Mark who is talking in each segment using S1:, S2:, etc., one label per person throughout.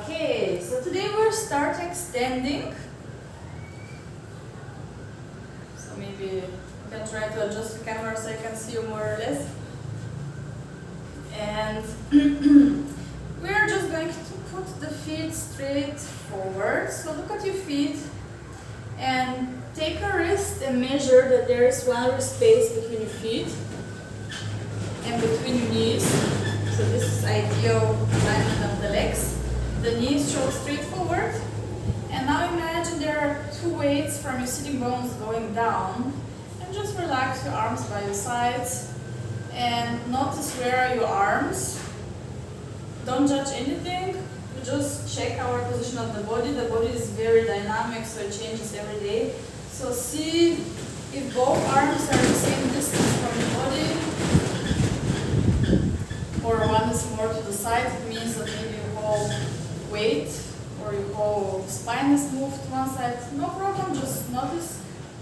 S1: Okay, so today we're starting standing. So maybe you can try to adjust the camera so I can see you more or less. And we're just going to put the feet straight forward. So look at your feet and take a wrist and measure that there is one wrist space between your feet and between your knees. So this is ideal alignment of the legs. The knees show straight forward. And now imagine there are two weights from your sitting bones going down. And just relax your arms by your sides. And notice where are your arms. Don't judge anything. We just check our position of the body. The body is very dynamic, so it changes every day. So see if both arms are the same distance from the body, or one is more to the side. It means that maybe your whole weight or your whole spine is moved to one side. No problem, just notice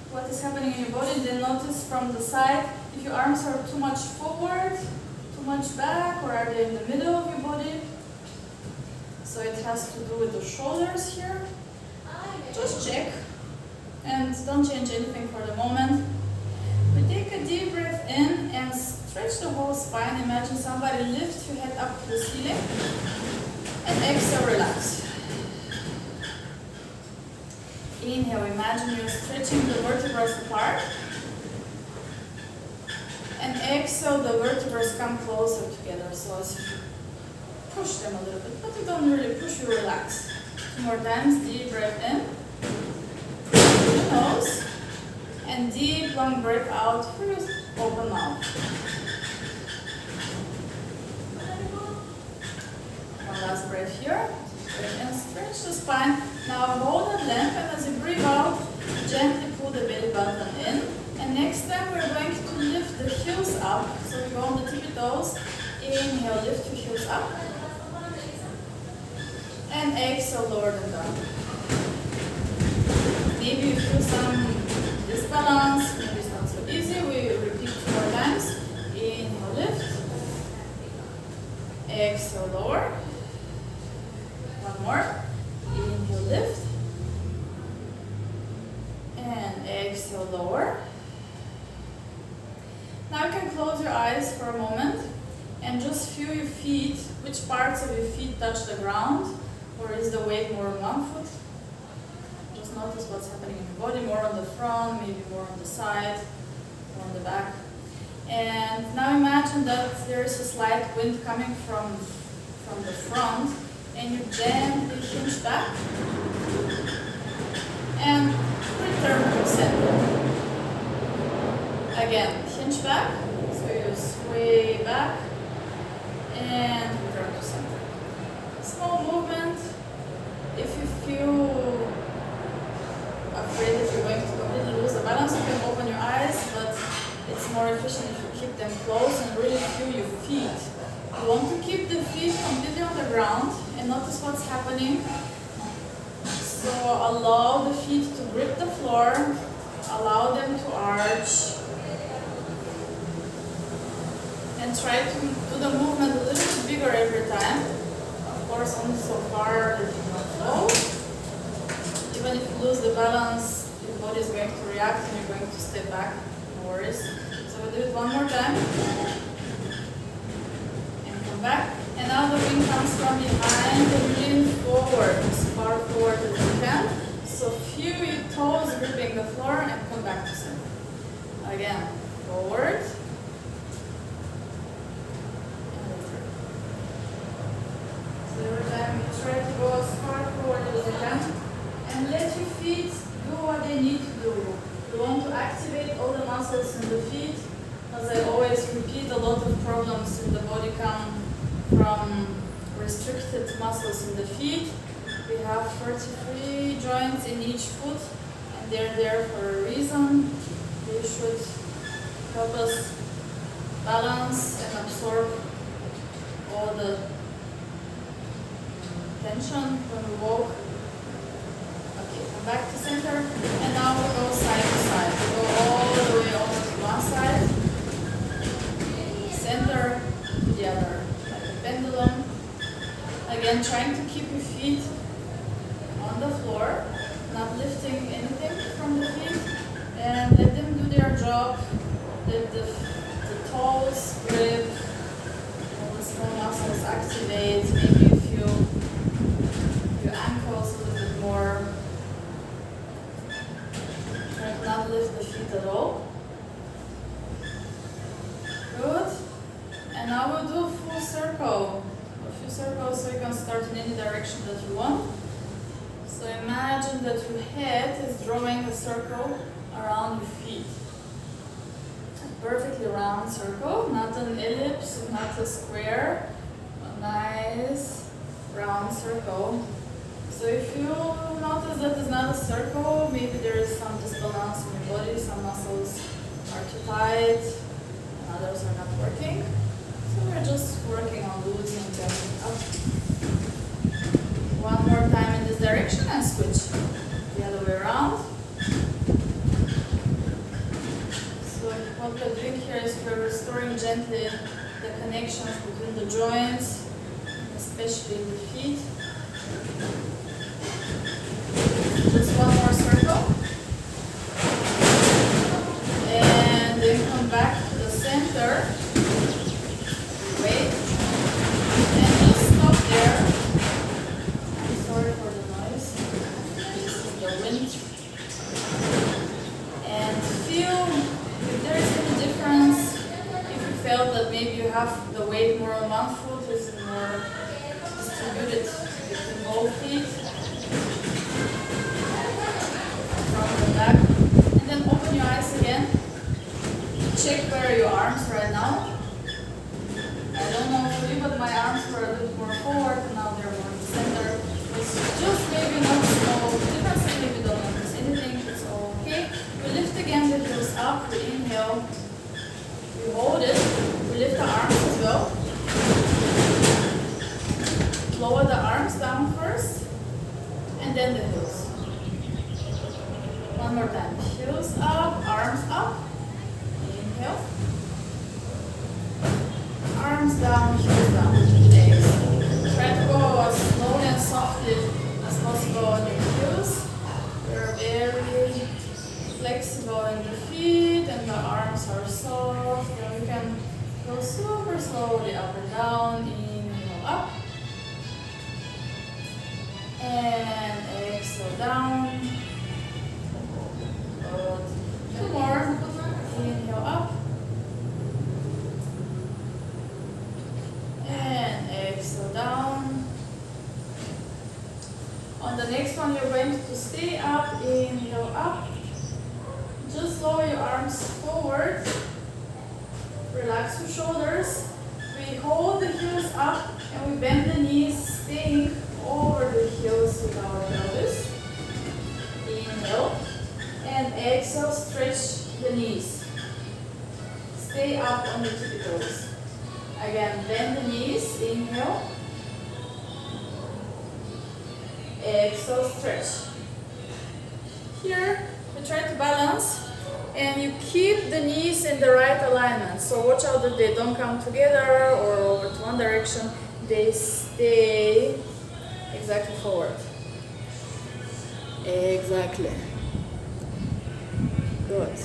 S1: what is happening in your body. Then notice from the side if your arms are too much forward, too much back, or are they in the middle of your body. So it has to do with the shoulders here. Just check and don't change anything for the moment. We take a deep breath in and stretch the whole spine. Imagine somebody lift your head up to the ceiling. And exhale, relax. Inhale, imagine you're stretching the vertebrae apart. And exhale, the vertebrae come closer together. So as you push them a little bit, but you don't really push, you relax. 2 more times, deep breath in. Through the nose. And deep, long breath out through your open mouth. One last breath here. And stretch the spine. Now hold that length, and as you breathe out, gently pull the belly button in. And next time we're going to lift the heels up. So we go on the tippy toes. Inhale, lift your heels up. And exhale, lower them down. Maybe you feel some disbalance, maybe it's not so easy. We repeat 2 more times. Inhale, lift. Exhale, lower. One more. Inhale, lift. And exhale, lower. Now you can close your eyes for a moment and just feel your feet, which parts of your feet touch the ground, or is the weight more on one foot? Just notice what's happening in your body, more on the front, maybe more on the side, more on the back. And now imagine that there is a slight wind coming from the front, and you gently hinge back and return to center. Again, hinge back, so you sway back and return to center. Small movement. If you feel afraid that you're going to completely lose the balance, you can open your eyes, but it's more efficient if you keep them closed and really feel your feet. You want to keep the feet completely on the ground and notice what's happening. So allow the feet to grip the floor, allow them to arch, and try to do the movement a little bit bigger every time. Of course, only so far that you don't fall. Even if you lose the balance, your body is going to react and you're going to step back. No worries. So we'll do it one more time. And come back. And now the wing comes from behind and lean forward, as far forward as you can. So feel your toes gripping the floor and come back to center. Again, forward. So every time you try to go as far forward as you can. And let your feet do what they need to do. You want to activate all the muscles in the feet. As I always repeat, a lot of problems in the body come from restricted muscles in the feet. We have 33 joints in each foot, and they're there for a reason. They should help us balance and absorb all the tension when we walk. Okay, come back to center, and now we go side to side. We go all the way over to one side, center to the other, like a pendulum. Again, again, trying to keep your feet on the floor, not lifting anything from the feet, and let them do their job. Let the toes grip, all the small muscles activate. Maybe you feel your ankles a little bit more. Try to not lift the feet at all. Good. And now we'll do a full circle. A few circles so you can start in any direction that you want. So imagine that your head is drawing a circle around your feet. A perfectly round circle, not an ellipse, not a square. A nice round circle. So if you notice that it's not a circle, maybe there is some disbalance in your body, some muscles are too tight, and others are not working. So we're just working on loosening them up. One more time in this direction and switch the other way around. So what we're doing here is we're restoring gently the connections between the joints, especially in the feet. Just one more circle. And then come back to the center. Wait. And just stop there. I'm sorry for the noise. This is the wind. And feel if there is any difference. If you felt that maybe you have the weight more on one foot, is more distributed between both feet. From the back. And then open your eyes again. Check where are your arms right now. I don't know for you, but my arms were a little more forward, and now they're more in the center. It's just maybe not small difference, maybe you don't notice anything, it's all okay. We lift again the heels up, we inhale, we hold it, we lift the arms as well. Lower the arms down first, and then the heels. One more time, heels up, arms up, inhale. Arms down, heels down. Exhale. Try to go as slowly and softly as possible on your heels. We're very flexible in the feet and the arms are soft. And we can go super slowly up and down. Inhale up. And exhale down. Good. Two more. Inhale up. And exhale down. On the next one, you're going to stay up, inhale up. Just lower your arms forward. Relax your shoulders. We hold the heels up and we bend the knees, staying over the heels with our pelvis. Inhale. And exhale, stretch the knees. Stay up on the tippy toes. Again, bend the knees, inhale. Exhale, stretch. Here, we try to balance and you keep the knees in the right alignment. So watch out that they don't come together or over to one direction. They stay exactly forward. Exactly. Good.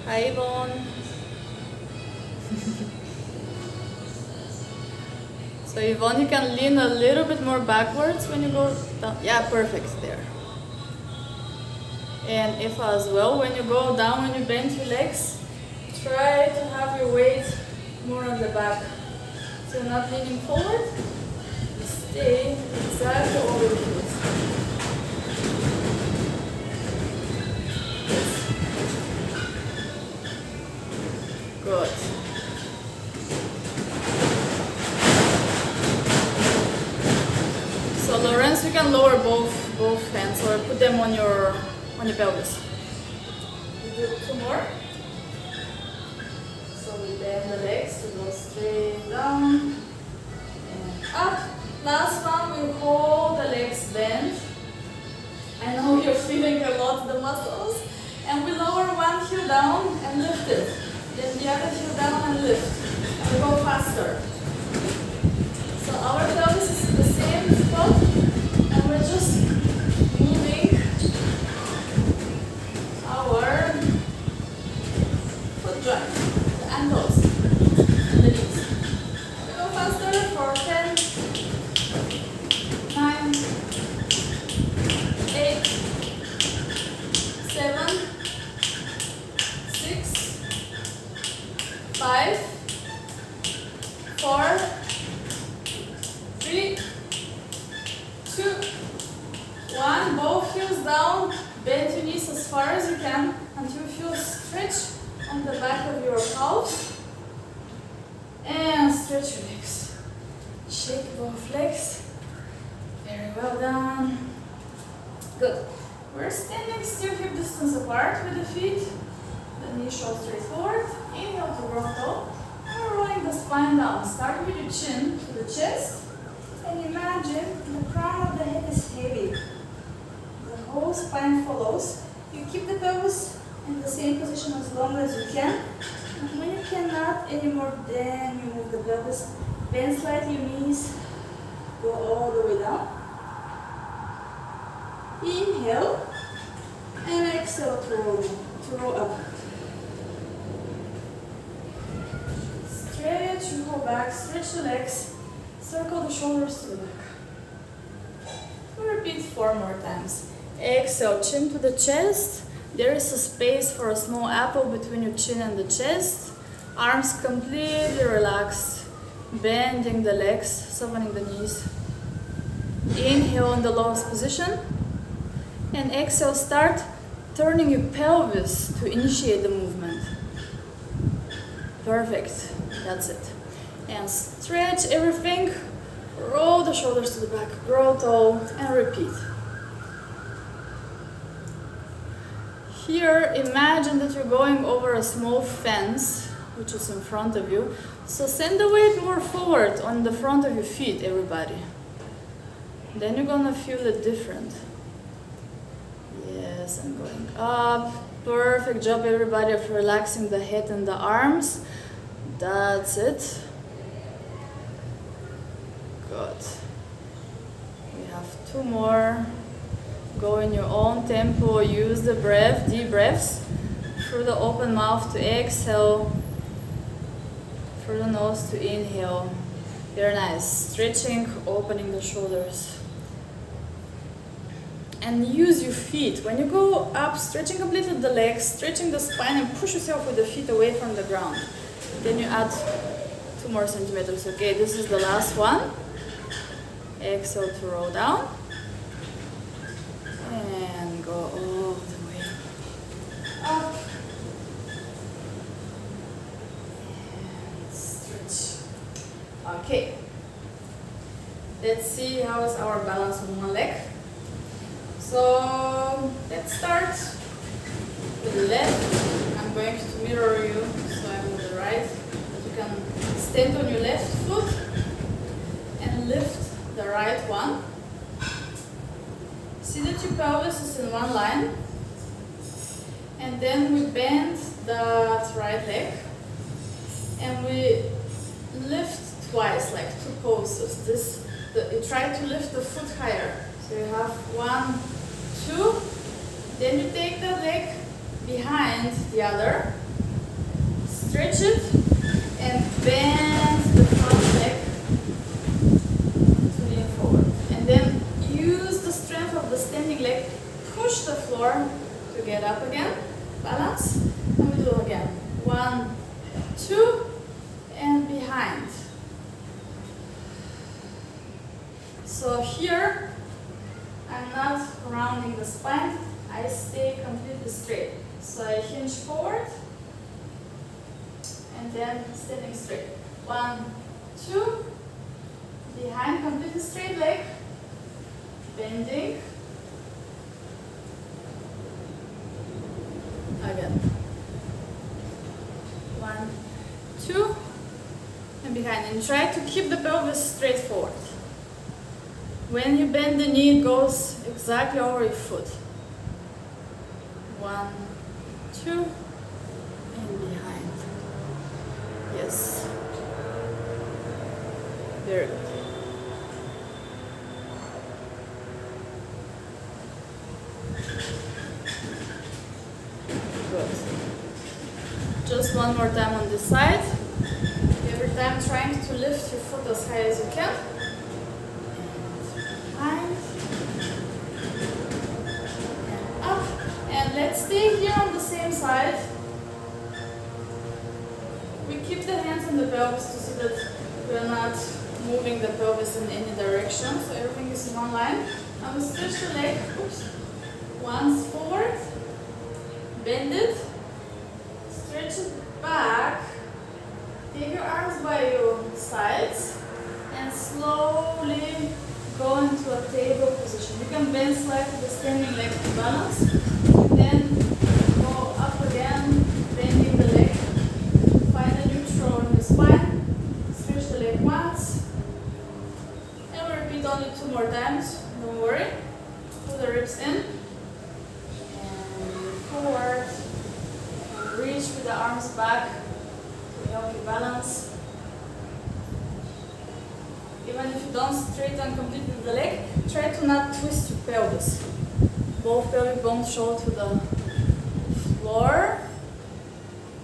S1: Hi, Yvonne. So Yvonne, you can lean a little bit more backwards when you go down. Yeah, perfect, there. And if as well, when you go down, when you bend your legs, try to have your weight more on the back. So you're not leaning forward, you stay exactly over the heels. Good. So Lorenz, you can lower both hands or put them on your pelvis. We do two more. So we bend the legs to go straight down and up. Last one, we hold the legs bent. I know you're feeling a lot the muscles. And we lower one heel down and lift it. Then the other heel down and lift. And we go faster. So our pelvis is the same 4, 3, 2, 1. Both heels down. Bend your knees as far as you can until you feel stretch on the back of your calves. And stretch your legs. Shake both legs. Very well done. Good. We're standing still, hip distance apart with the feet. The knees show straight forward. Inhale to grow tall. And we're rolling the spine down. Start with your chin to the chest. And imagine the crown of the head is heavy. The whole spine follows. You keep the pelvis in the same position as long as you can. And when you cannot anymore, then you move the pelvis. Bend slightly your knees. Go all the way down. Inhale. And exhale to roll up. Stretch your whole back. Stretch the legs. Circle the shoulders to the back. Repeat 4 more times. Exhale, chin to the chest. There is a space for a small apple between your chin and the chest. Arms completely relaxed. Bending the legs, softening the knees. Inhale in the lowest position. And exhale, start turning your pelvis to initiate the movement. Perfect. That's it. And stretch everything. Roll the shoulders to the back. Grow tall and repeat. Here, imagine that you're going over a small fence, which is in front of you. So send the weight more forward on the front of your feet, everybody. Then you're gonna feel it different. Yes, and going up. Perfect job, everybody, of relaxing the head and the arms. That's it. Good. We have 2 more. Go in your own tempo. Use the breath, deep breaths. Through the open mouth to exhale. Through the nose to inhale. Very nice. Stretching, opening the shoulders. And use your feet. When you go up, stretching completely the legs, stretching the spine, and push yourself with the feet away from the ground. Then you add 2 more centimeters. Okay, this is the last one. Exhale to roll down. And go all the way up. And stretch. Okay. Let's see how is our balance on one leg. So let's start with the left. I'm going to mirror you, so I'm with the right. But you can stand on your left foot and lift the right one. See that your pelvis is in one line. And then we bend that right leg. And we lift twice, like 2 pulses. You try to lift the foot higher. So you have 1, 2. Then you take the leg behind the other. Stretch it. And bend the front leg to lean forward. And then use the strength of the standing leg. Push the floor to get up again. Balance. And we do it again. 1, 2. And behind. So here, I'm not rounding the spine. I stay completely straight. So I hinge forward. And then standing straight. 1, 2. Behind, completely straight leg. Bending. Again. 1, 2. And behind. And try to keep the pelvis straight forward. When you bend the knee, it goes exactly over your foot. 1, 2. And behind. Yes. Very good. Good. Just one more time on this side. Every time trying to lift your foot as high as you can. And up. And let's stay here on the same side. We keep the hands on the pelvis to see that We're not moving the pelvis in any direction, so everything is in one line. I'm going to stretch the leg, oops, once forward, bend it, stretch it back, take your arms by your sides, and slowly go into a table position. You can bend slightly the standing leg to balance, then go up again, bending the leg, find a neutral in the spine, stretch the leg once, and we repeat only 2 more times, don't worry. Pull the ribs in, and forward, and reach with the arms back to help you balance. Even if you don't straighten completely the leg, try to not twist your pelvis. Both pelvic bones show to the floor.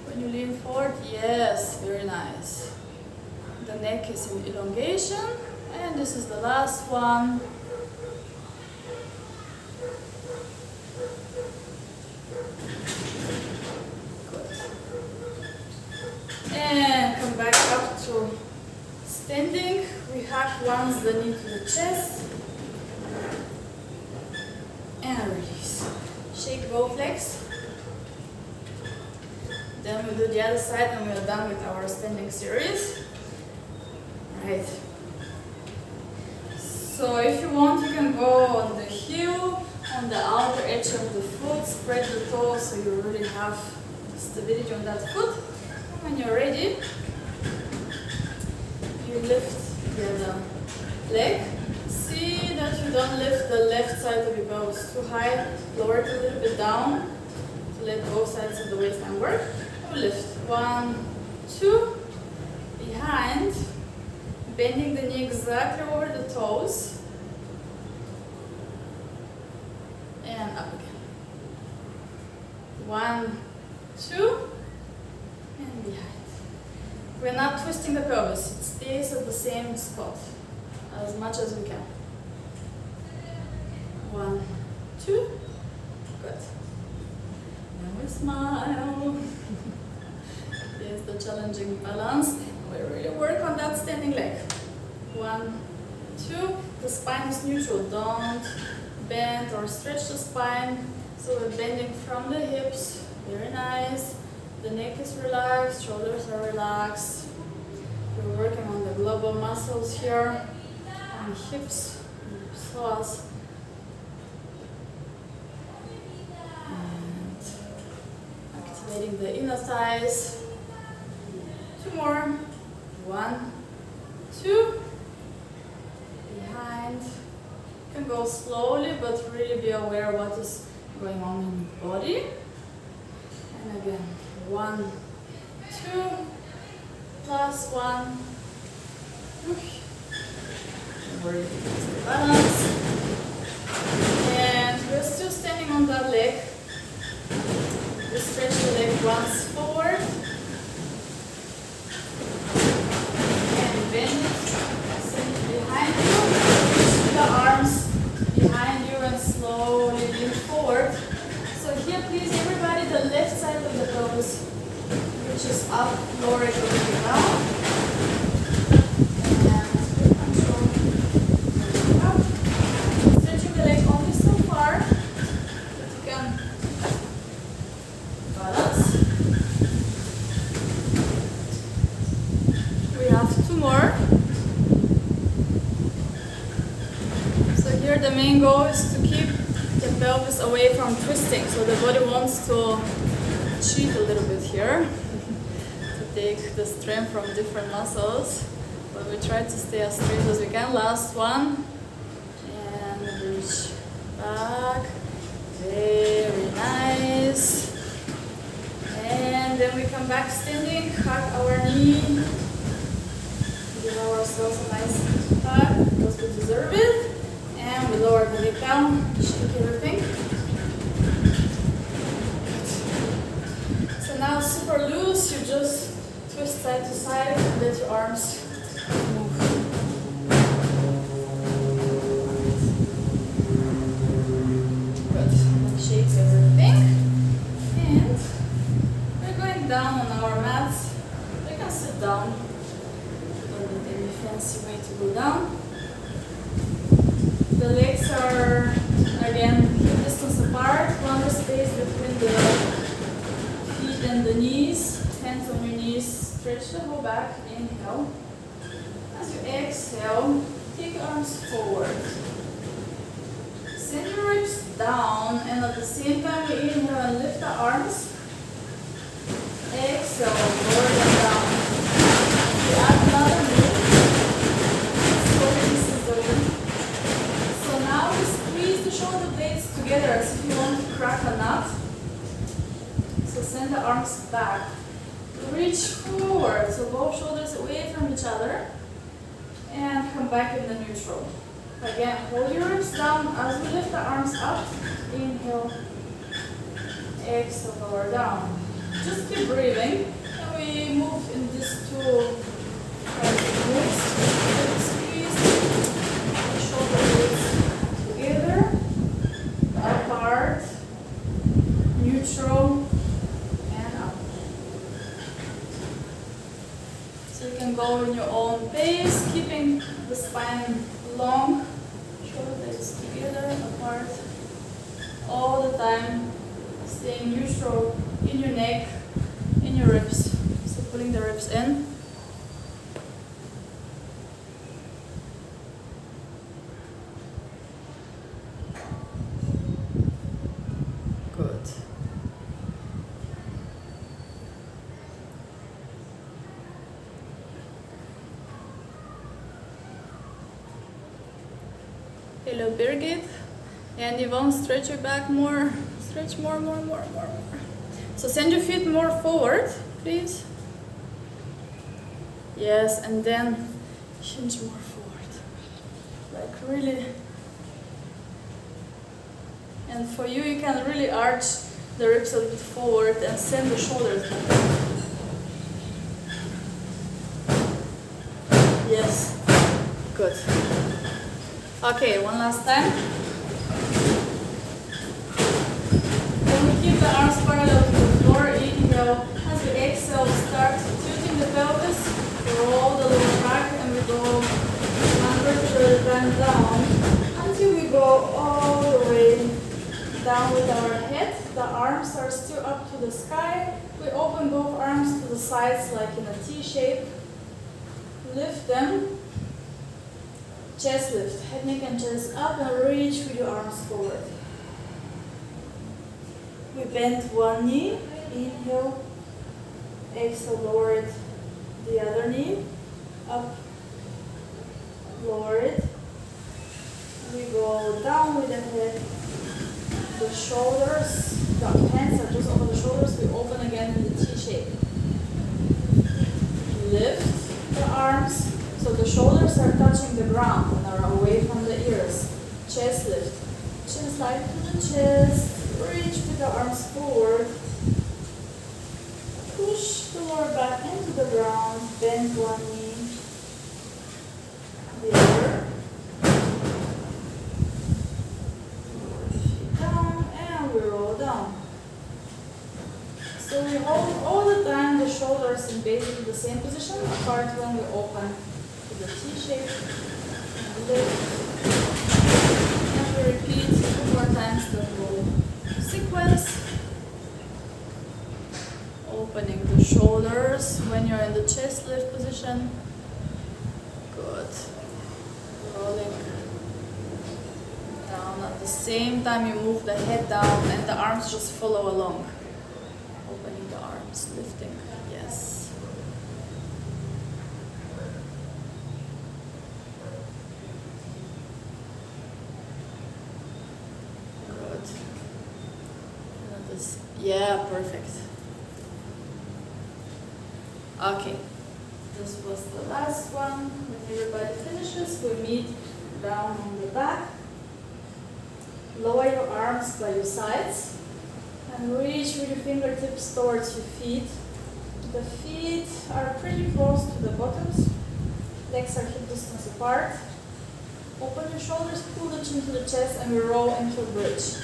S1: When you lean forward, yes, very nice. The neck is in elongation, and this is the last one. Good. And come back up to standing. We hug once the knee to the chest and release. Shake both legs. Then we do the other side and we are done with our standing series. Right. So if you want, you can go on the heel, on the outer edge of the foot, spread the toes so you really have stability on that foot. And when you're ready, you lift the other leg. See that you don't lift the left side of your pelvis too high. Lower it a little bit down to let both sides of the waistline work. We lift 1, 2, behind, bending the knee exactly over the toes, and up again. 1, 2, and behind. We're not twisting the pelvis, it stays at the same spot as much as we can. 1, 2, good. Now we smile. Here's the challenging balance. We really work on that standing leg. 1, 2, the spine is neutral. Don't bend or stretch the spine. So we're bending from the hips, very nice. The neck is relaxed, shoulders are relaxed. We're working on the global muscles here, on hips, psoas. And activating the inner thighs. 2 more. 1, 2. Behind. You can go slowly, but really be aware of what is going on in your body. And again. 1, 2, last one. Worry, balance. And we're still standing on that leg. We stretch the leg once forward. And bend it. Send it behind you. Reach the arms behind you and slowly lean forward. So here, please, everybody, the left side of the pelvis reaches up, lower it a little bit down. And control. Up. Stretching the leg only so far that you can balance. We have 2 more. So here the main goal is to keep the pelvis away from twisting, so the body wants to cheat a little bit here to take the strength from different muscles, but we try to stay as straight as we can. Last one, and reach back, very nice. And then we come back standing, hug our knee, give ourselves a nice hug because we deserve it. And we lower the leg down, shake everything. Good. So now super loose, you just twist side to side and let your arms move. Good. And shake everything. And we're going down on our mats. You can sit down. Don't need any go down. The legs are again hip distance apart, one space between the feet and the knees. Hands on your knees, stretch the whole back, inhale. As you exhale, take your arms forward. Send your ribs down, and at the same time we inhale and lift the arms. Exhale, lower them down. We add another move. Slowly this open. So now we squeeze the shoulder blades together as if you want to crack a nut. So send the arms back. Reach forward, so both shoulders away from each other. And come back in the neutral. Again, hold your ribs down as we lift the arms up. Inhale. Exhale, lower down. Just keep breathing. And we move in these two moves. Squeeze the shoulder blades together, apart, neutral, and up. So you can go in your own pace, keeping the spine long, shoulder blades together, apart, all the time, staying neutral in your neck, in your ribs. So pulling the ribs in. Good. Hello, Birgit. And Yvonne, stretch your back more. Stretch more. So send your feet more forward, please. Yes, and then hinge more forward. Like really. And for you, you can really arch the ribs a bit forward and send the shoulders back. Yes, good. Okay, one last time. Then we keep the arms parallel to the floor. Inhale. As we exhale, start tilting the pelvis. Roll the lower back, and we go one vertebra at a time down until we go all the way down with our head. The arms are still up to the sky. We open both arms to the sides like in a T shape. Lift them. Chest lift, head, neck and chest up, and reach with your arms forward. We bend one knee, inhale, exhale, lower it, the other knee, up, lower it. We go down with the head, the shoulders, the hands are just over the shoulders, we open again in the T shape. Lift the arms. So the shoulders are touching the ground and are away from the ears. Chest lift. Chin slide to the chest. Reach with the arms forward. Push the lower back into the ground. Bend one knee. The other. Down and we roll down. So we hold all the time the shoulders in basically the same position, apart when we open the T shape, lift, and we repeat 2 more times the whole sequence. Opening the shoulders when you're in the chest lift position. Good. Rolling down. At the same time you move the head down and the arms just follow along. Opening the arms, lifting. Yes. Yeah, perfect. Okay, this was the last one. When everybody finishes, we meet down on the back. Lower your arms by your sides and reach with your fingertips towards your feet. The feet are pretty close to the bottoms. Legs are hip distance apart. Open your shoulders, pull the chin to the chest, and we roll into a bridge.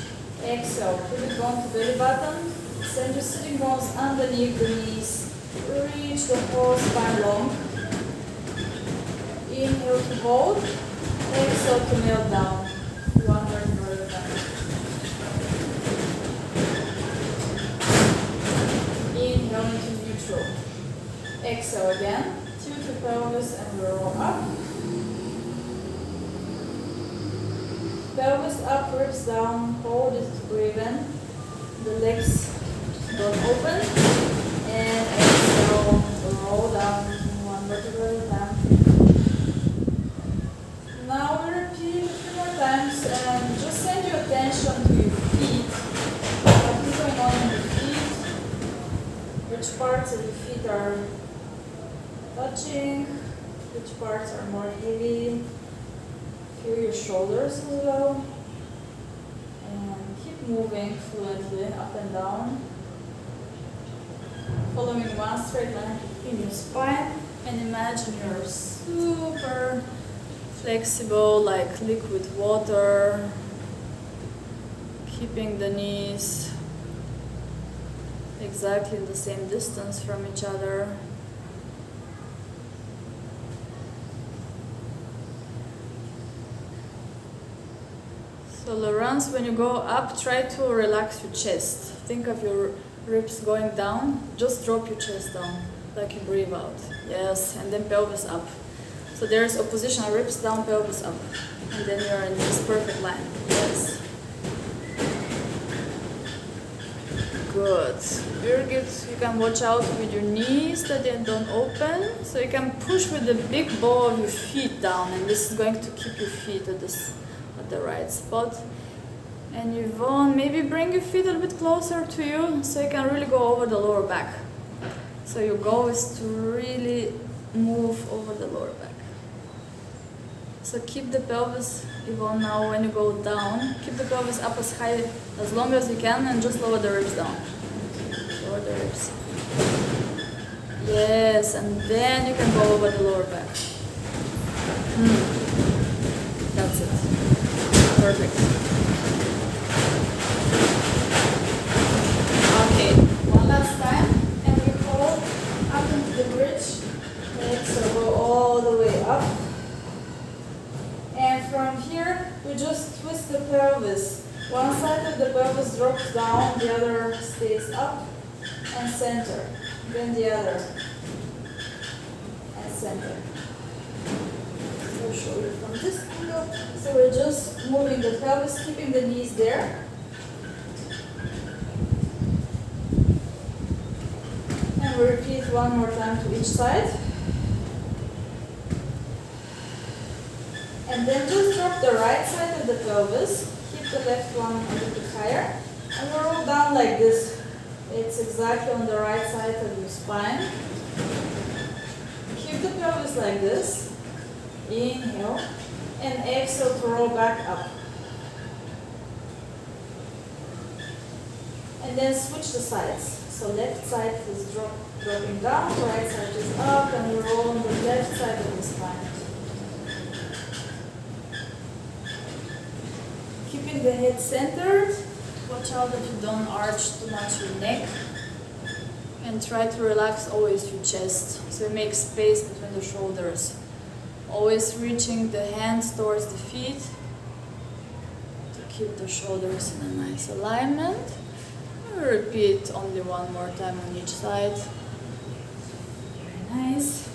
S1: Exhale, put it bone to belly button. Send your sitting bones underneath the knees. Reach the whole spine long. Inhale. Inhale to hold. Exhale to kneel down. One vertebra at a time. Inhale into neutral. Exhale again. Tilt the pelvis and roll up. Pelvis up, ribs down. Hold it to breathe in. The legs don't open. And exhale, roll down. One vertebra at a time. Now we repeat a few more times and just send your attention to your feet. What is going on in the feet? Which parts of the feet are touching? Which parts are more heavy? Feel your shoulders as well. And keep moving fluently up and down. Following one straight line in your spine. And imagine you're super flexible like liquid water, keeping the knees exactly the same distance from each other. So Laurence, when you go up, try to relax your chest. Think of your ribs going down. Just drop your chest down like you breathe out. Yes, and then pelvis up. So there's oppositional ribs down, pelvis up. And then you're in this perfect line. Yes. Good. Very good. You can watch out with your knees that they don't open. So you can push with the big ball of your feet down. And this is going to keep your feet at the right spot. And Yvonne, maybe bring your feet a little bit closer to you so you can really go over the lower back. So your goal is to really move over the lower back. So keep the pelvis, Yvonne, now when you go down, keep the pelvis up as high, as long as you can, and just lower the ribs down. Lower the ribs. Yes, and then you can go over the lower back. That's it. Perfect. Okay, one last time, and we hold up into the bridge. So go all the way up. And from here, we just twist the pelvis. One side of the pelvis drops down, the other stays up and center. Then the other and center. I'll show you from this angle. So we're just moving the pelvis, keeping the knees there. And we repeat one more time to each side. And then just drop the right side of the pelvis, keep the left one a little bit higher, and we roll down like this. It's exactly on the right side of your spine. Keep the pelvis like this. Inhale, and exhale to roll back up. And then switch the sides. So left side is dropping down, right side is up, and we roll on the left side of the spine. Keeping the head centered, watch out that you don't arch too much your neck, and try to relax always your chest, so you make space between the shoulders. Always reaching the hands towards the feet to keep the shoulders in a nice alignment. We'll repeat only one more time on each side. Very nice.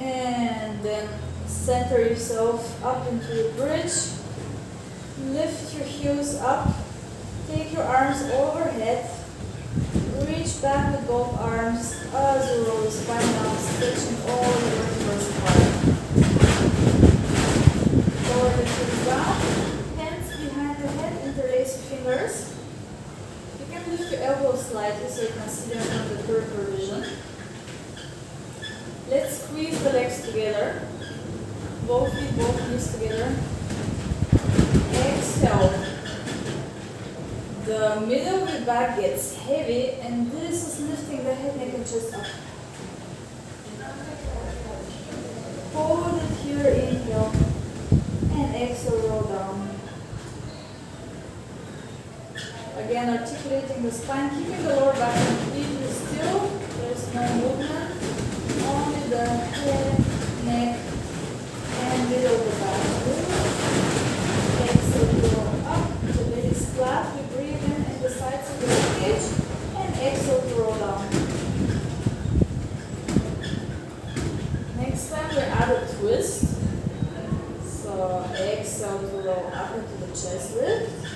S1: And then center yourself up into the bridge. Lift your heels up. Take your arms overhead. Reach back with both arms as you roll the spine down, stretching all the vertebrae apart. Lower the heels down. Hands behind the head, interlace your fingers. You can lift your elbows slightly so you can see them from the peripheral vision. Let's squeeze the legs together. Both feet, both knees together. Exhale. The middle of the back gets heavy, and this is lifting the head, neck, and chest up. Hold it here, inhale, and exhale, roll down. Again, articulating the spine, keeping the lower back completely still. There's no movement, only the upper twist. So exhale to go up into the chest lift.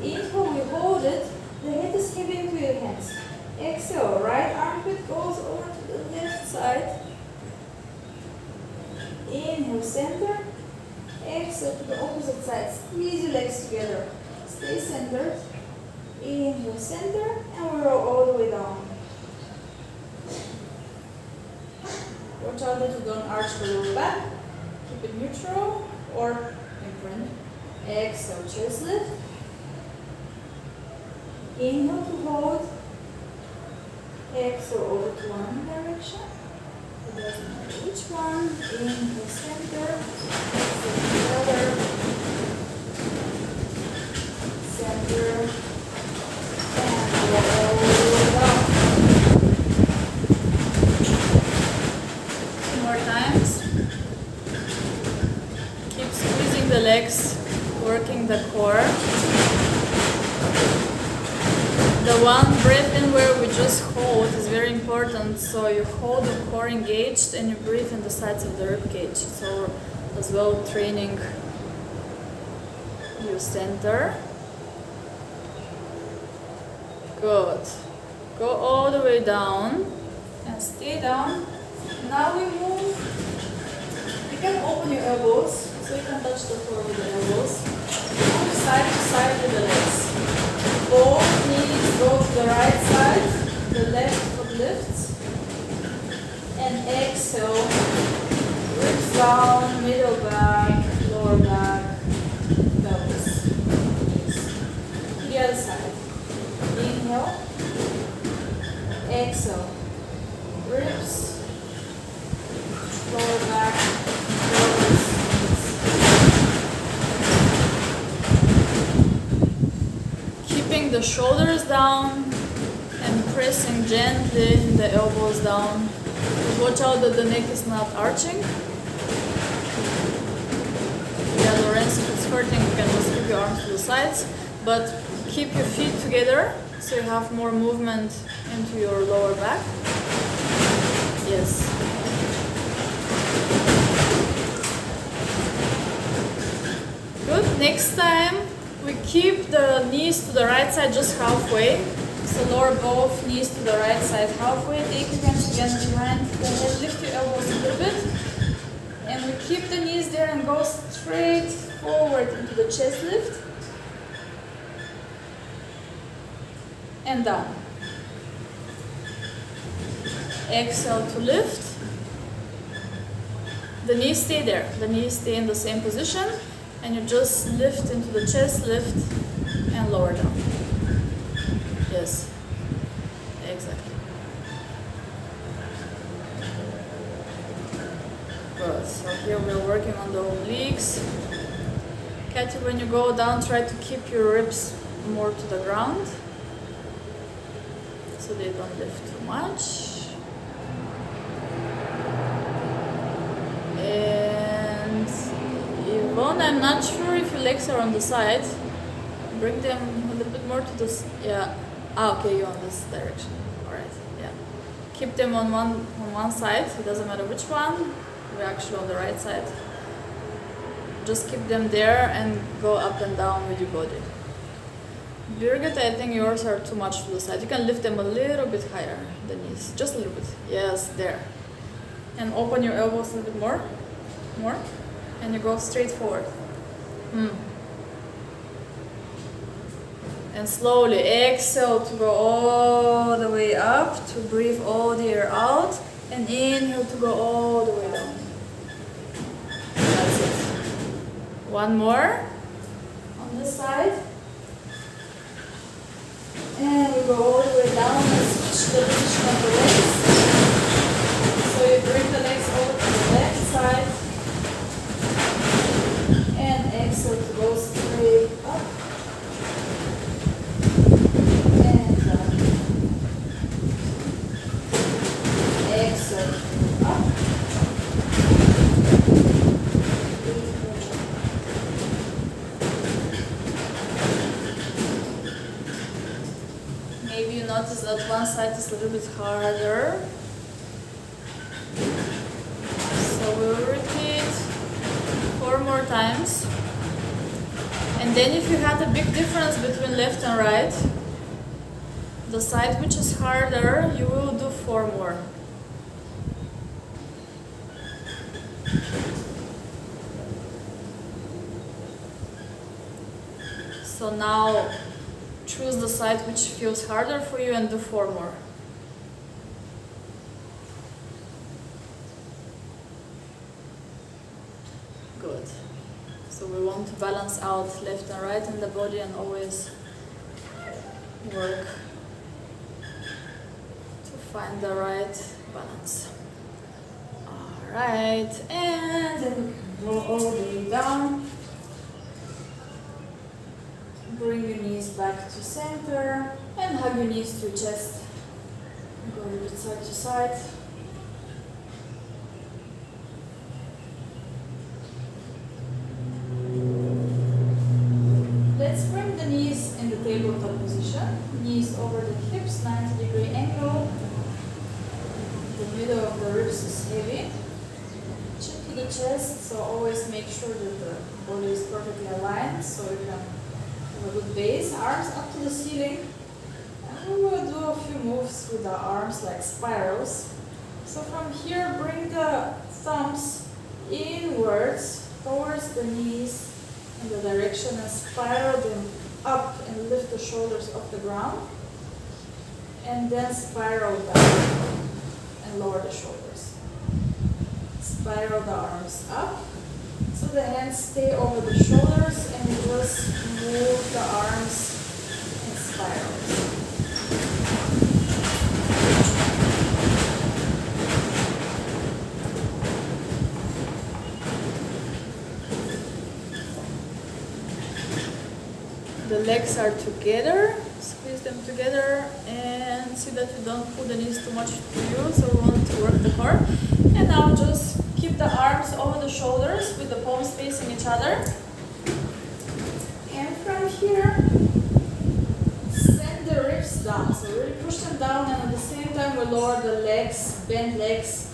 S1: Inhale, we hold it. The head is heavy into your hands. Exhale, right armpit goes over to the left side. Inhale, center. Exhale to the opposite side. Squeeze your legs together. Stay centered. Inhale, center, and we roll all the way down. Watch out that you don't arch the lower back. Keep it neutral or in front. Exhale, chest lift. Inhale to hold. Exhale over to one direction. It doesn't matter which one. Inhale, center. Exhale to the other. Center. And roll down. 2 more times. Keep squeezing the legs, working the core. The one breath in where we just hold is very important. So you hold the core engaged and you breathe in the sides of the rib cage. So as well training your center. Good. Go all the way down and stay down. Now we move. You can open your elbows so you can touch the floor with the elbows. Move side to side with the legs. Both knees go to the right side, the left foot lifts, and exhale, ribs down, middle back, lower back, pelvis, knees. To the other side. Inhale, exhale, ribs, lower back, pelvis, the shoulders down and pressing gently the elbows down. Watch out that the neck is not arching. Yeah, Lorenz, if it's hurting, you can just keep your arms to the sides, but keep your feet together so you have more movement into your lower back. Yes. Good. Next time, we keep the knees to the right side just halfway. So lower both knees to the right side halfway. Take your hands again behind the head. Lift your elbows a little bit. And we keep the knees there and go straight forward into the chest lift. And down. Exhale to lift. The knees stay there. The knees stay in the same position. And you just lift into the chest lift and lower down. Yes, exactly. Good. So here we're working on the obliques. Katy, when you go down, try to keep your ribs more to the ground so they don't lift too much. Yvonne, I'm not sure if your legs are on the side. Bring them a little bit more to this. Yeah. Ah, okay, you're on this direction. All right. Yeah. Keep them on one side. It doesn't matter which one. We're actually on the right side. Just keep them there and go up and down with your body. Birgit, I think yours are too much to the side. You can lift them a little bit higher, the knees. Just a little bit. Yes, there. And open your elbows a little bit more. More. And you go straight forward. And slowly exhale to go all the way up, to breathe all the air out, and inhale to go all the way down. That's it. One more on this side. And we go all the way down and switch the position of the legs. So you bring the legs over to the left side. And exhale to go straight up and down. Exhale to up. Maybe you notice that one side is a little bit harder. times. And then if you had a big difference between left and right, the side which is harder, you will do 4 more. So now choose the side which feels harder for you and do 4 more. Good. So we want to balance out left and right in the body and always work to find the right balance. Alright, and then we can go all the way down. Bring your knees back to center and hug your knees to your chest. Go a little bit side to side. Let's bring the knees in the tabletop position. Knees over the hips, 90-degree angle. The middle of the ribs is heavy. Chin to the chest, so always make sure that the body is perfectly aligned so you can have a good base. Arms up to the ceiling. And we will do a few moves with the arms like spirals. So from here, bring the thumbs inwards towards the knees in the direction and spiral them up and lift the shoulders off the ground. And then spiral down and lower the shoulders. Spiral the arms up. So the hands stay over the shoulders and you just move the arms in spirals. The legs are together, squeeze them together and see that you don't pull the knees too much to you, so we want to work the core. And now just keep the arms over the shoulders with the palms facing each other. And from here, send the ribs down, so really push them down and at the same time we lower the legs, bend legs,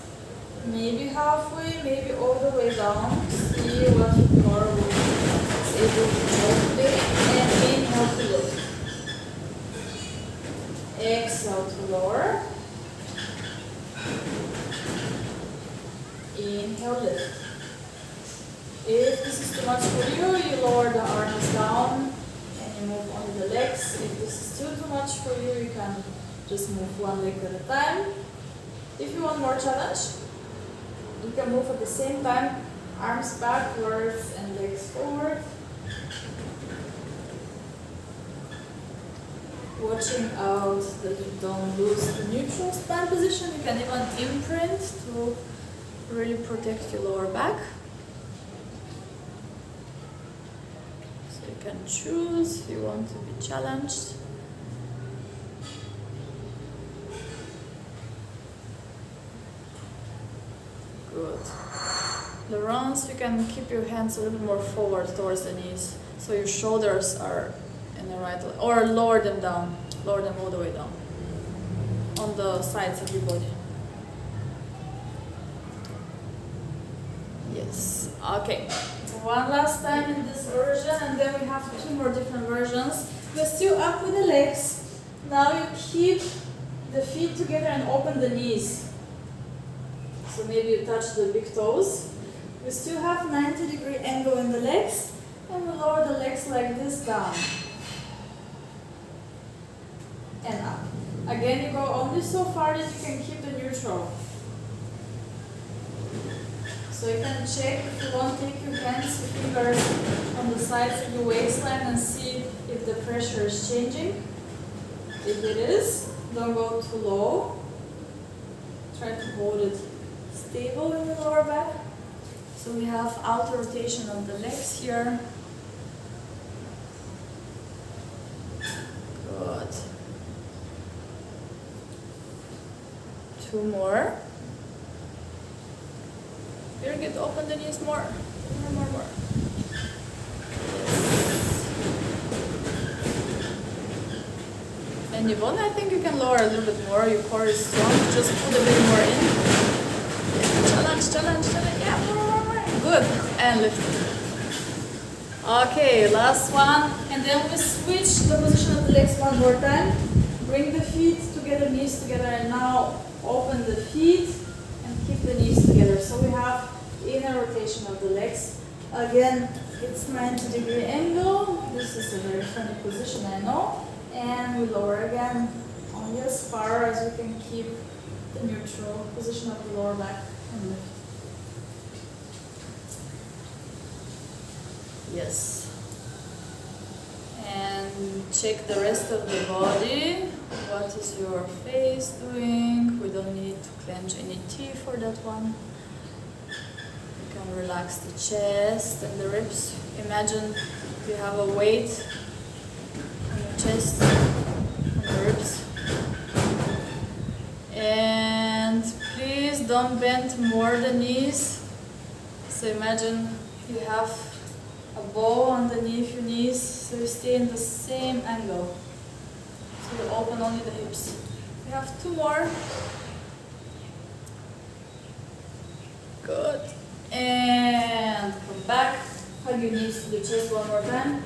S1: maybe halfway, maybe all the way down. See what your core is able to cultivate. And inhale to lift. Exhale to lower. Inhale, lift. If this is too much for you, you lower the arms down and you move only the legs. If this is still too much for you, you can just move one leg at a time. If you want more challenge, you can move at the same time, arms backwards and legs forward. Watching out that you don't lose the neutral spine position. You can even imprint to really protect your lower back. So you can choose if you want to be challenged. Good. The rounds, you can keep your hands a little more forward towards the knees, so your shoulders are in the right way, or lower them down, lower them all the way down on the sides of your body. Yes, okay. One last time in this version, and then we have 2 more different versions. We're still up with the legs. Now you keep the feet together and open the knees. So maybe you touch the big toes. We still have 90-degree angle in the legs, and we lower the legs like this down. And up. Again, you go only so far that you can keep the neutral. So you can check if you want, take your hands, your fingers on the sides of your waistline and see if the pressure is changing. If it is, don't go too low. Try to hold it stable in the lower back. So we have outer rotation of the legs here. Good. 2 more. Very good. Open the knees more. More. And Yvonne, I think you can lower a little bit more. Your core is strong. Just put a bit more in. Challenge. Yeah, more. Good. And lift. Okay, last one. And then we switch the position of the legs one more time. Bring the feet together, knees together, and now open the feet and keep the knees together. So we have inner rotation of the legs. Again, it's 90-degree angle. This is a very funny position, I know. And we lower again, only as far as we can keep the neutral position of the lower back and lift. Yes. And check the rest of the body. What is your face doing? We don't need to clench any teeth for that one. You can relax the chest and the ribs. Imagine you have a weight on your chest and the ribs. And please don't bend more the knees. So imagine you have a bow underneath your knees, so you stay in the same angle. So you open only the hips. We have 2 more. Good. And come back. Hug your knees to the chest one more time.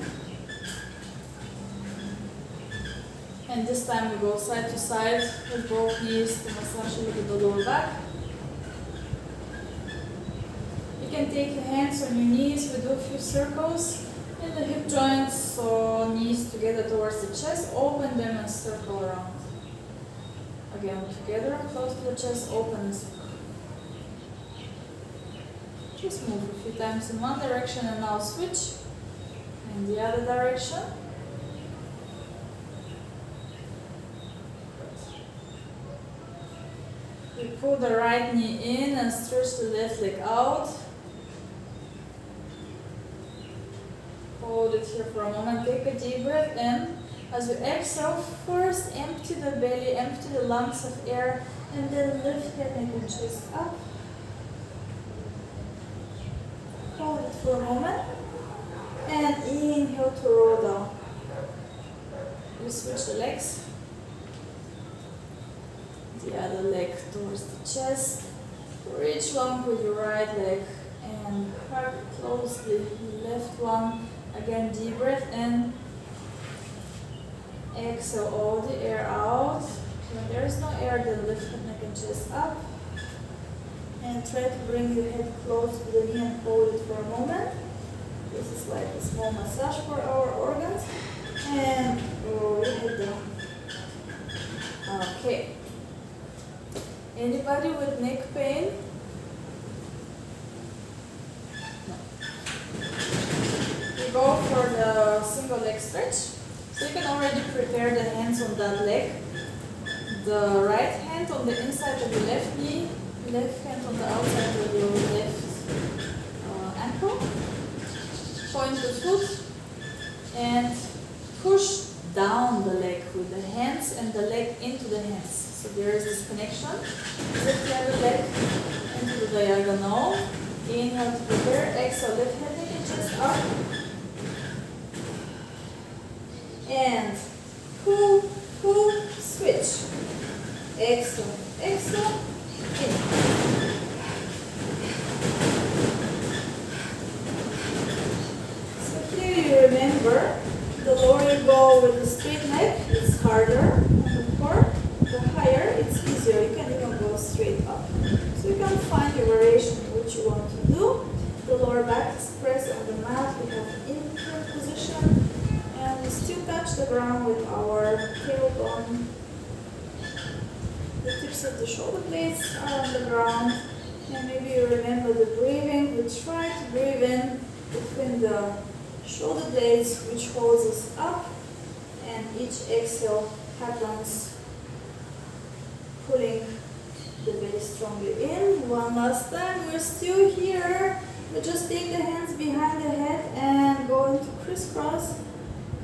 S1: And this time we go side to side with both knees to massage a little bit the lower back. You can take your hands on your knees. We do a few circles in the hip joints, so knees together towards the chest. Open them and circle around. Again, together, close to the chest, open and circle. Just move a few times in one direction and now switch in the other direction. We pull the right knee in and stretch the left leg out. Hold it here for a moment. Take a deep breath in. As you exhale, first empty the belly, empty the lungs of air, and then lift head, neck, and chest up. Hold it for a moment. And inhale to roll down. You switch the legs. The other leg towards the chest. Reach long with your right leg and hug closely the left one. Again, deep breath in. Exhale all the air out. When there is no air, then lift the neck and chest up. And try to bring your head close to the knee and hold it for a moment. This is like a small massage for our organs. And roll your head down. Okay. Anybody with neck pain? No. We go for the single leg stretch. So you can already prepare the hands on that leg. The right hand on the inside of the left knee, left hand on the outside of your left ankle. Point the foot and push down the leg with the hands and the leg into the hands. So there is this connection. Lift the other leg into the diagonal. Inhale to prepare. Exhale, lift head, neck, and chest up. And pull, pull, switch. Exhale, exhale, in. So here you remember, the lower you go with the straight neck, it's harder on the core. The higher, it's easier. You can even go straight up. So you can find your variation of what you want to do. The lower back is pressed on the mat. We have inverted position. And we still touch the ground with our tailbone. The tips of the shoulder blades are on the ground. And maybe you remember the breathing. We try to breathe in between the shoulder blades, which holds us up. And each exhale happens pulling the belly strongly in. One last time. We're still here. We just take the hands behind the head and go into crisscross.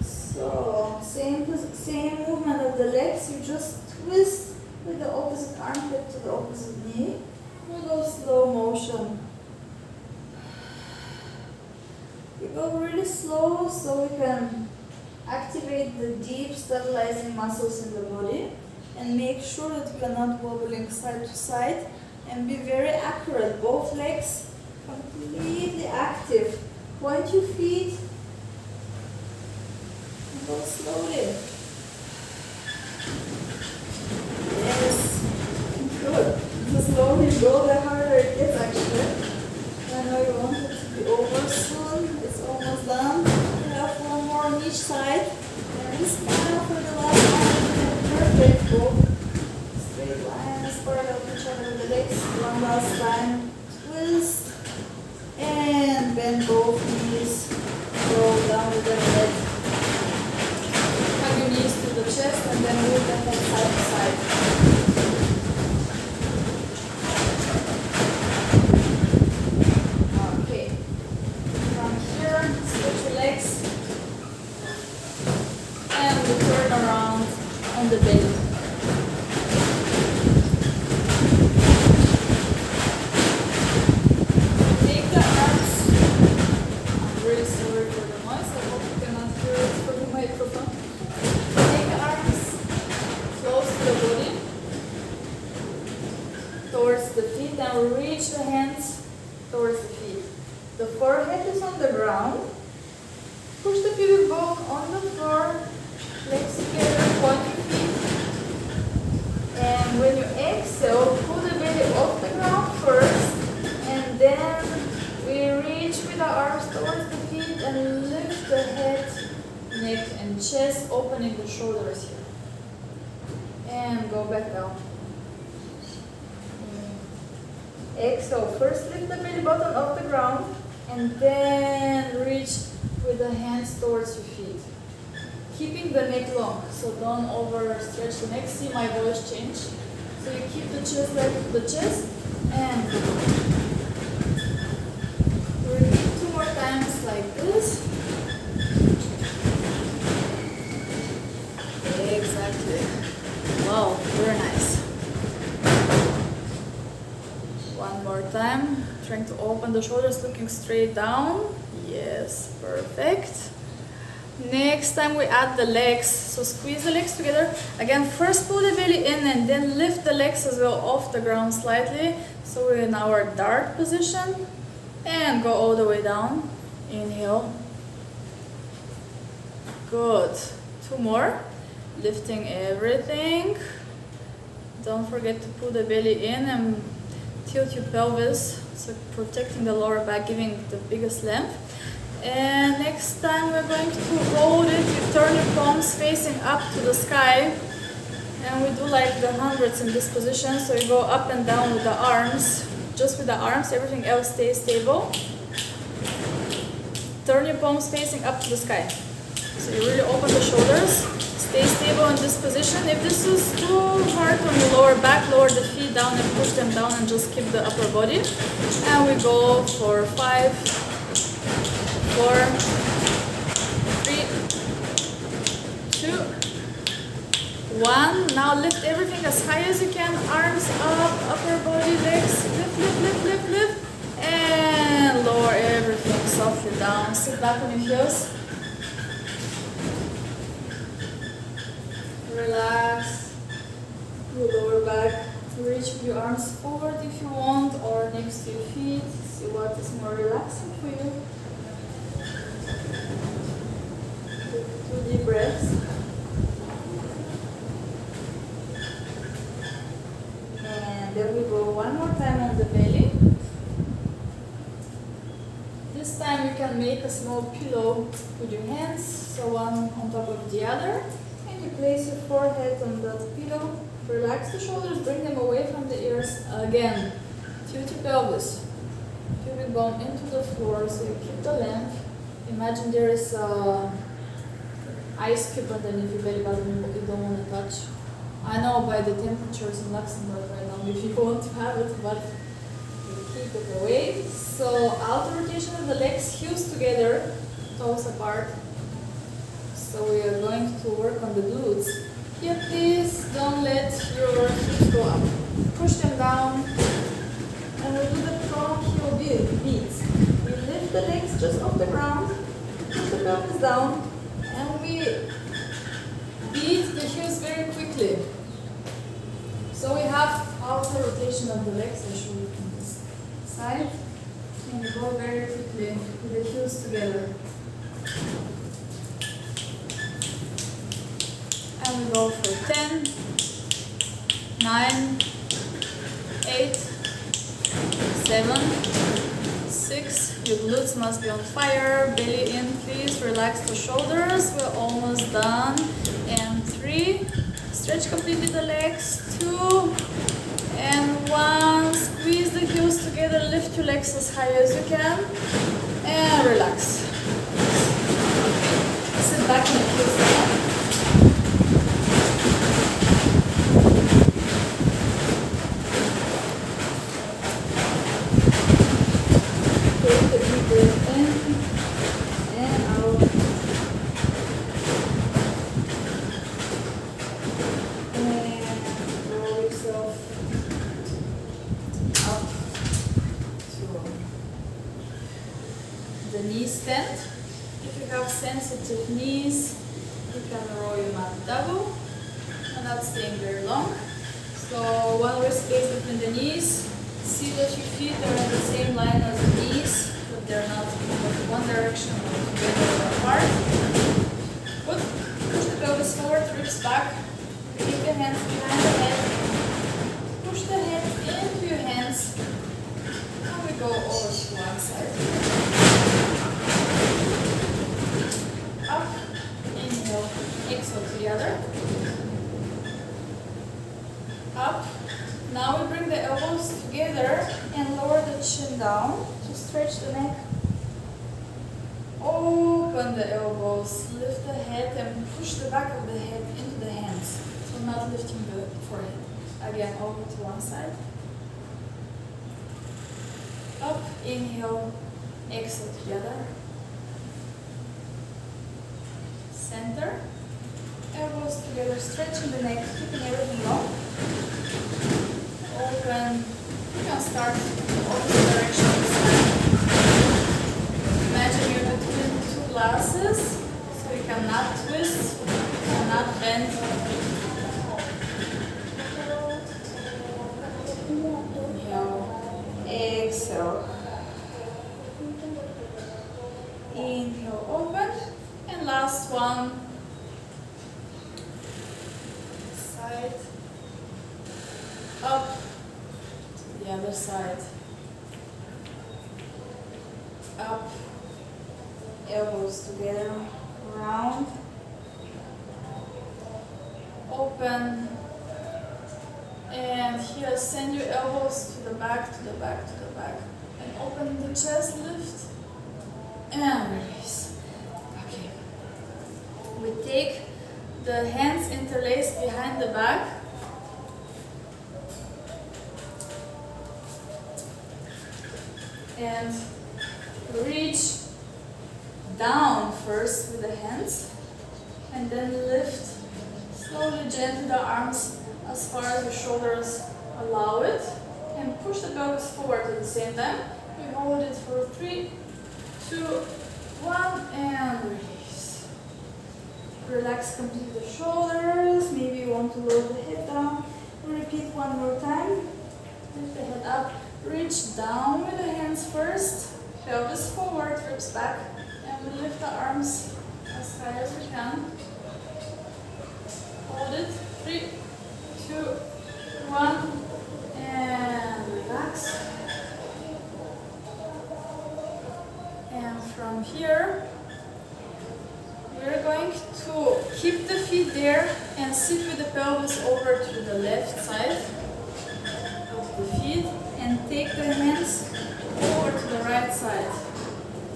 S1: So same movement of the legs. You just twist with the opposite armpit to the opposite knee. We go slow motion. We go really slow so we can activate the deep stabilizing muscles in the body. And make sure that you are not wobbling side to side, and be very accurate. Both legs completely active. Point your feet Go slowly. Yes. Good. The slower you go, the harder it gets actually. I know you want it to be over soon. It's almost done. We have one more on each side. And smile for the last one. Perfect. Go. Straight lines, parallel to each other with the legs. One last time. Twist. And bend both knees. Go down with the head. Hug your knees to the chest and then move the head side to side. Okay. From here, switch your legs. And we turn around on the belly. Take the arms. I'm really sorry for the noise. I hope you cannot hear it from the microphone. Take the arms close to the body, towards the feet, and reach the hands towards the feet. The forehead is on the ground. Push the pubic bone on the floor. Legs together, point your feet. And when you exhale, pull the belly off the ground first. And then we reach with our arms towards the feet and lift the head, neck, and chest, opening the shoulders here. And go back down. Exhale, first lift the belly button off the ground and then reach with the hands towards your feet. Keeping the neck long, so don't overstretch the neck. See my voice change. So you keep the chest leg to the chest and repeat 2 more times like this. Exactly. Wow, very nice. One more time. Trying to open the shoulders, looking straight down. Yes, perfect. Next time we add the legs. So squeeze the legs together. Again, first pull the belly in and then lift the legs as well off the ground slightly. So we're in our dart position. And go all the way down. Inhale. Good. 2 more. Lifting everything. Don't forget to pull the belly in and tilt your pelvis. So protecting the lower back, giving the biggest length. And next time we're going to hold it. You turn your palms facing up to the sky. And we do like the hundreds in this position. So you go up and down with the arms. Just with the arms, everything else stays stable. Turn your palms facing up to the sky. So you really open the shoulders. Stay stable in this position. If this is too hard on the lower back, lower the feet down and push them down and just keep the upper body. And we go for 5, 4, 3, 2, 1. Now lift everything as high as you can. Arms up, upper body, legs. Lift, lift, lift, lift, lift. And lower everything softly down. Sit back on your heels. Relax. Your lower back. Reach with your arms forward if you want, or next to your feet. See what is more relaxing for you. Take 2 deep breaths. And then we go one more time on the belly. This time you can make a small pillow with your hands, so one on top of the other. You place your forehead on that pillow, relax the shoulders, bring them away from the ears. Again, tilt your pelvis, pubic bone into the floor so you keep the length. Imagine there is a ice cube underneath your belly button you don't want to touch. I know by the temperatures in Luxembourg right now if you want to have it, but you keep it away. So outer rotation of the legs, heels together, toes apart. So we are going to work on the glutes. Here, please don't let your hips go up. Push them down. And we do the front heel beats. We lift the legs just off the ground. Put the pelvis down. And we beat the heels very quickly. So we have outer rotation of the legs. I'll show you from this side. And we go very quickly with the heels together. 7, 6, your glutes must be on fire, belly in, please, relax the shoulders, we're almost done, and 3, stretch completely the legs, 2, and 1, squeeze the heels together, lift your legs as high as you can, and relax. Sit back and heels down. Stand. If you have sensitive knees, you can roll your mat double. I'm not staying very long. So one wrist space between the knees. See that your feet are in the same line as the knees, but they're not in one direction or together or apart. Good. Push the pelvis forward, ribs back. Keep the hands behind the head. Push the head into your hands. Now we go over to one side. Up, inhale, exhale to the other. Up. Now we bring the elbows together and lower the chin down to stretch the neck. Open the elbows, lift the head and push the back of the head into the hands. So not lifting the forehead. Again, over to one side. Up, inhale, exhale to the other. Center, elbows together, stretching the neck, keeping everything long. Open, you can start opposite direction this time. Imagine you're between two glasses, so you cannot twist, cannot bend. Inhale, exhale. Inhale, open. And last one, side, up, to the other side, up, elbows together, round, open, and here send your elbows to the back, to the back, to the back, and open the chest, lift, and release. We take the hands interlaced behind the back. And reach down first with the hands. And then lift slowly, gently the arms as far as the shoulders allow it. And push the pelvis forward at the same time. We hold it for 3, 2, 1, and release. Relax completely the shoulders. Maybe you want to lower the head down. Repeat one more time. Lift the head up. Reach down with the hands first. Pelvis forward, ribs back. And we lift the arms as high as we can. Hold it. 3, 2, 1. And relax. And from here, we're going to keep the feet there and sit with the pelvis over to the left side of the feet and take the hands over to the right side.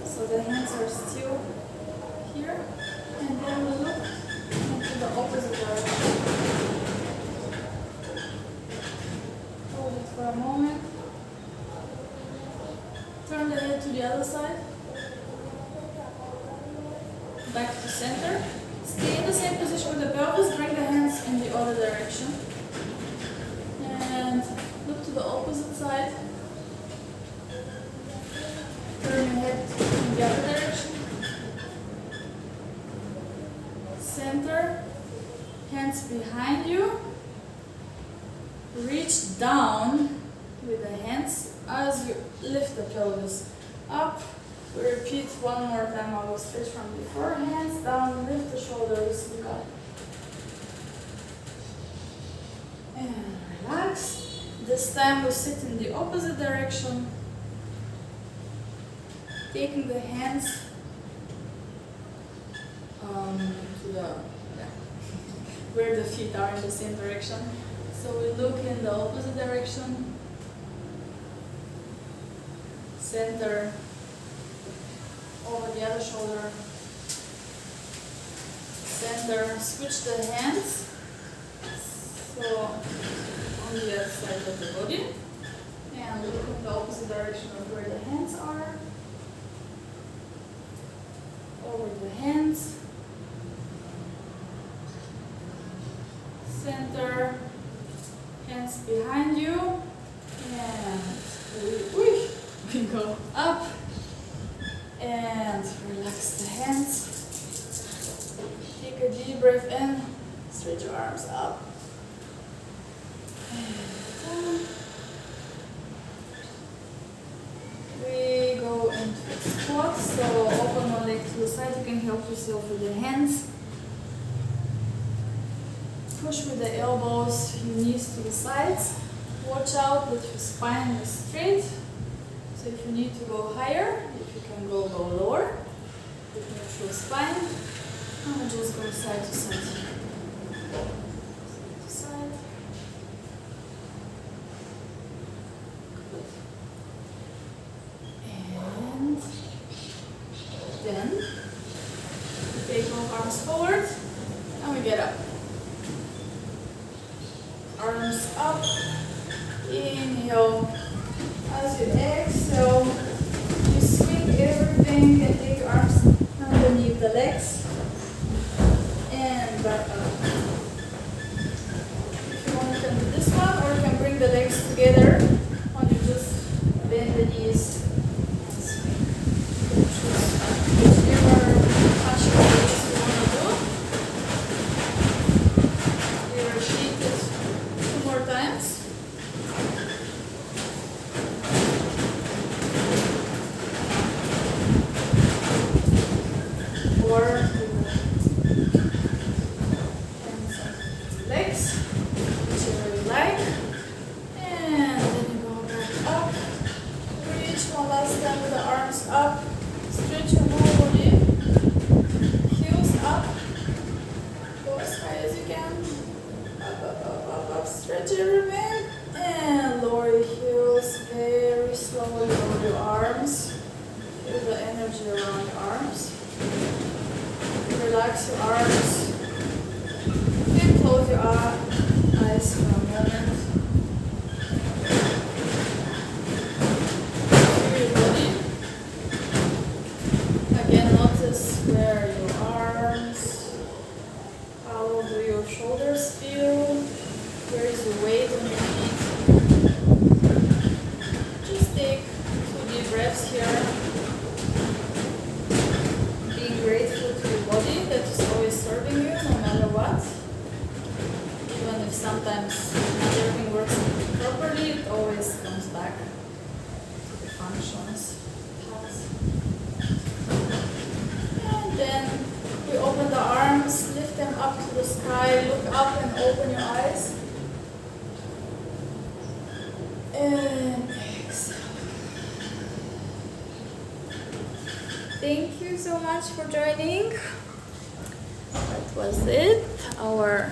S1: So the hands are still here, and then we look into the opposite direction. Hold it for a moment. Turn the head to the other side. Back to center. Stay in the same position with the pelvis. Bring the hands in the other direction. And look to the opposite side. Turn your head in the other direction. Center. Hands behind you. Reach down with the hands as you lift the pelvis up. We repeat one more time. I will stretch from before. Hands down, lift the shoulders, look up. And relax. This time we sit in the opposite direction. taking the hands to the where the feet are in the same direction. So we look in the opposite direction. Center over the other shoulder. Center. Switch the hands. So on the other side of the body. And look in the opposite direction of where the hands are. Over the hands. Center. Hands behind you. And we go up. And relax the hands. Take a deep breath in. Stretch your arms up. And down. We go into a squat, so open one leg to the side. You can help yourself with the hands. Push with the elbows, your knees to the sides. Watch out that your spine is straight. So if you need to go higher, if you can go lower with neutral spine. And just go side to side. Side to side. And then we take both arms forward and we get up. Arms up. Inhale. As you exhale, you swing everything and take your arms underneath the legs and back up. If you want, you can do this one, or you can bring the legs together and you just bend the knees and swing. Choose whichever action you want to do. You repeat it 2 more times. Or hands on legs, whichever you like. And then you go back up. Reach one last time with the arms up. Stretch your whole body. Heels up. Go as high as you can. Up, up, up, up, up. Stretch everything. And lower your heels. Very slowly lower your arms. Feel the energy around your arms. Relax your arms. You can close your eyes for a moment. Feel your body. Again, notice where your arms, how do your shoulders feel, where is your weight on your feet. Just take 2 deep breaths here. Grateful to your body that is always serving you no matter what. Even if sometimes not everything works properly, it always comes back to the functions. And then we open the arms, lift them up to the sky, look up and open your eyes. And exhale. Thank you so much for joining. That was it. Our